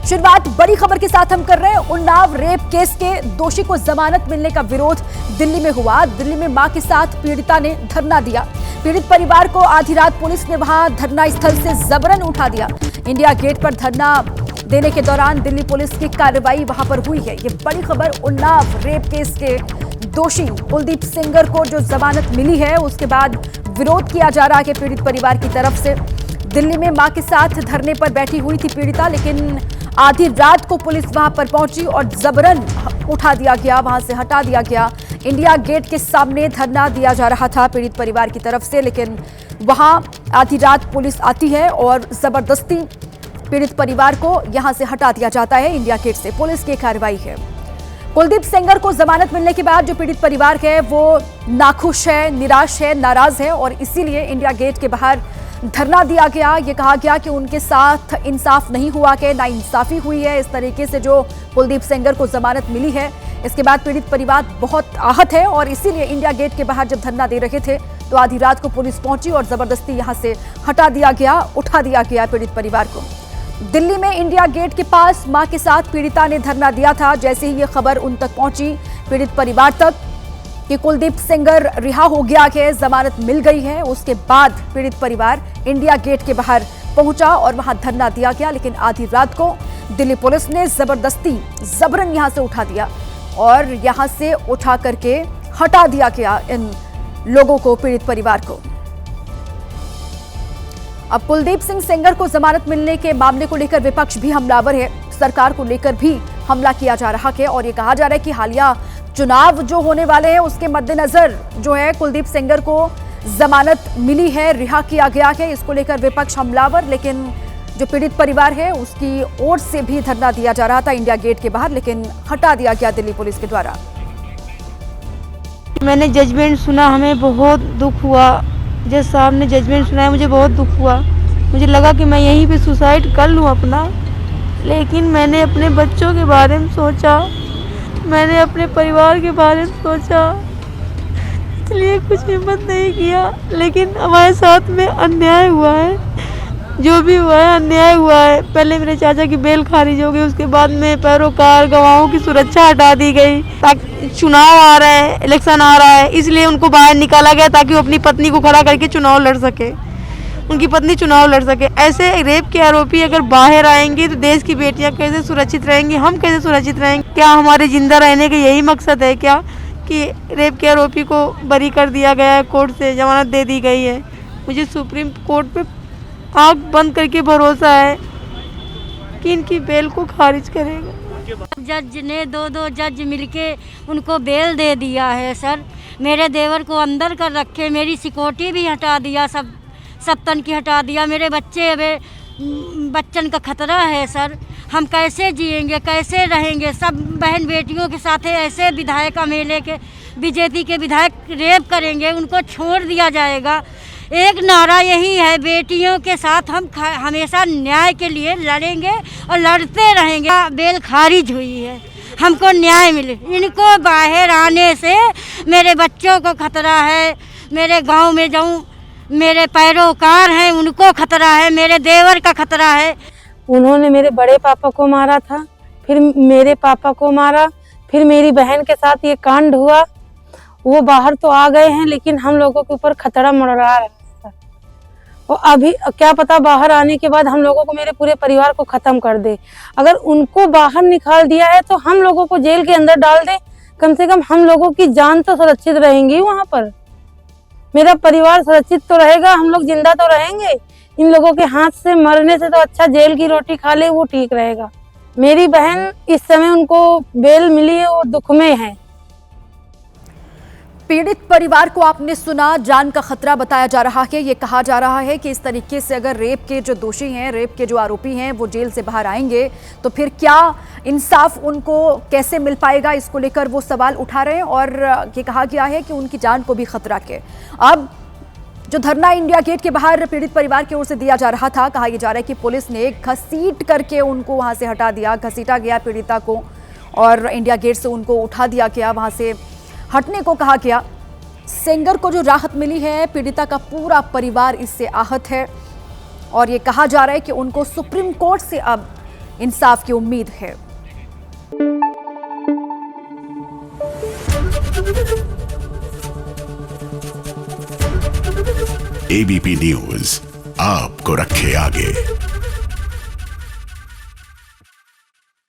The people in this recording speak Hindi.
शुरुआत बड़ी खबर के साथ हम कर रहे हैं। उन्नाव रेप केस के दोषी को जमानत मिलने का विरोध दिल्ली में हुआ। दिल्ली में मां के साथ पीड़िता ने धरना दिया। पीड़ित परिवार को आधी रात पुलिस ने वहां धरना स्थल से जबरन उठा दिया। इंडिया गेट पर धरना देने के दौरान दिल्ली पुलिस की कार्रवाई वहां पर हुई है। ये बड़ी खबर। उन्नाव रेप केस के दोषी कुलदीप सेंगर को जो जमानत मिली है, उसके बाद विरोध किया जा रहा है कि पीड़ित परिवार की तरफ से। दिल्ली में मां के साथ धरने पर बैठी हुई थी पीड़िता, लेकिन आधी रात को पुलिस वहां पर पहुंची और जबरन उठा दिया गया, वहां से हटा दिया गया। इंडिया गेट के सामने धरना दिया जा रहा था पीड़ित परिवार की तरफ से, लेकिन वहां आधी रात पुलिस आती है और जबरदस्ती पीड़ित परिवार को यहां से हटा दिया जाता है। इंडिया गेट से पुलिस की कार्रवाई है। कुलदीप सेंगर को जमानत मिलने के बाद जो पीड़ित परिवार है वो नाखुश है, निराश है, नाराज है और इसीलिए इंडिया गेट के बाहर धरना दिया गया। ये कहा गया कि उनके साथ इंसाफ नहीं हुआ, कि नाइंसाफी हुई है इस तरीके से जो कुलदीप सेंगर को जमानत मिली है। इसके बाद पीड़ित परिवार बहुत आहत है और इसीलिए इंडिया गेट के बाहर जब धरना दे रहे थे तो आधी रात को पुलिस पहुंची और जबरदस्ती यहां से हटा दिया गया, उठा दिया गया पीड़ित परिवार को। दिल्ली में इंडिया गेट के पास मां के साथ पीड़िता ने धरना दिया था। जैसे ही ये खबर उन तक पहुंची, पीड़ित परिवार तक, कि कुलदीप सेंगर रिहा हो गया है, जमानत मिल गई है, उसके बाद पीड़ित परिवार इंडिया गेट के बाहर पहुंचा और वहां धरना दिया गया। लेकिन आधी रात को दिल्ली पुलिस ने जबरदस्ती जबरन यहां से उठा दिया और यहां से उठा करके हटा दिया गया इन लोगों को, पीड़ित परिवार को। अब कुलदीप सिंह सेंगर को जमानत मिलने के मामले को लेकर विपक्ष भी हमलावर है। सरकार को लेकर भी हमला किया जा रहा है और ये कहा जा रहा है कि हालिया चुनाव जो होने वाले हैं उसके मद्देनजर जो है कुलदीप सेंगर को जमानत मिली है, रिहा किया गया है। इसको लेकर विपक्ष हमलावर, लेकिन जो पीड़ित परिवार है उसकी ओर से भी धरना दिया जा रहा था इंडिया गेट के बाहर, लेकिन हटा दिया गया दिल्ली पुलिस के द्वारा। मैंने जजमेंट सुना, हमें बहुत दुख हुआ। जज साहब ने जजमेंट सुनाया, मुझे बहुत दुख हुआ। मुझे लगा कि मैं यहीं पे सुसाइड कर लूँ अपना, लेकिन मैंने अपने बच्चों के बारे में सोचा, मैंने अपने परिवार के बारे में सोचा, इसलिए कुछ हिम्मत नहीं किया। लेकिन हमारे साथ में अन्याय हुआ है, जो भी हुआ है अन्याय हुआ है। पहले मेरे चाचा की बेल खारिज हो गई, उसके बाद में पैरोकार गवाहों की सुरक्षा हटा दी गई। ताकि चुनाव आ रहा है, इलेक्शन आ रहा है, इसलिए उनको बाहर निकाला गया ताकि वो अपनी पत्नी को खड़ा करके चुनाव लड़ सके, उनकी पत्नी चुनाव लड़ सके। ऐसे रेप के आरोपी अगर बाहर आएंगे तो देश की बेटियां कैसे सुरक्षित रहेंगी, हम कैसे सुरक्षित रहेंगे? क्या हमारे जिंदा रहने का यही मकसद है क्या कि रेप के आरोपी को बरी कर दिया गया है, कोर्ट से जमानत दे दी गई है? मुझे सुप्रीम कोर्ट पे आँख बंद करके भरोसा है कि इनकी बेल को खारिज करेगा। जज ने दो जज मिलके उनको बेल दे दिया है सर। मेरे देवर को अंदर कर रखे, मेरी सिक्योरिटी भी हटा दिया, सब तन की हटा दिया। मेरे बच्चन का खतरा है सर। हम कैसे जिएंगे, कैसे रहेंगे? सब बहन बेटियों के साथ ऐसे विधायक एमएलए के, बीजेपी के विधायक रेप करेंगे, उनको छोड़ दिया जाएगा। एक नारा यही है, बेटियों के साथ हम हमेशा न्याय के लिए लड़ेंगे और लड़ते रहेंगे। बेल खारिज हुई है, हमको न्याय मिले। इनको बाहर आने से मेरे बच्चों को खतरा है, मेरे गांव में जाऊं, मेरे पैरोकार हैं उनको खतरा है, मेरे देवर का खतरा है। उन्होंने मेरे बड़े पापा को मारा था, फिर मेरे पापा को मारा, फिर मेरी बहन के साथ ये कांड हुआ। वो बाहर तो आ गए हैं, लेकिन हम लोगों के ऊपर खतरा मंडरा रहा है। और अभी क्या पता बाहर आने के बाद हम लोगों को, मेरे पूरे परिवार को खत्म कर दे। अगर उनको बाहर निकाल दिया है तो हम लोगों को जेल के अंदर डाल दे, कम से कम हम लोगों की जान तो सुरक्षित रहेंगी वहां पर। मेरा परिवार सुरक्षित तो रहेगा, हम लोग जिंदा तो रहेंगे। इन लोगों के हाथ से मरने से तो अच्छा जेल की रोटी खा ले, वो ठीक रहेगा। मेरी बहन इस समय उनको बेल मिली है, वो दुख में है। पीड़ित परिवार को आपने सुना, जान का खतरा बताया जा रहा है। ये कहा जा रहा है कि इस तरीके से अगर रेप के जो दोषी हैं, रेप के जो आरोपी हैं, वो जेल से बाहर आएंगे तो फिर क्या इंसाफ उनको कैसे मिल पाएगा, इसको लेकर वो सवाल उठा रहे हैं। और ये कहा गया है कि उनकी जान को भी खतरा है। अब जो धरना इंडिया गेट के बाहर पीड़ित परिवार की ओर से दिया जा रहा था, कहा यह जा रहा है कि पुलिस ने घसीट करके उनको वहां से हटा दिया, घसीटा गया पीड़िता को और इंडिया गेट से उनको उठा दिया गया, वहां से हटने को कहा गया। सेंगर को जो राहत मिली है, पीड़िता का पूरा परिवार इससे आहत है और ये कहा जा रहा है कि उनको सुप्रीम कोर्ट से अब इंसाफ की उम्मीद है। एबीपी न्यूज आपको रखे आगे।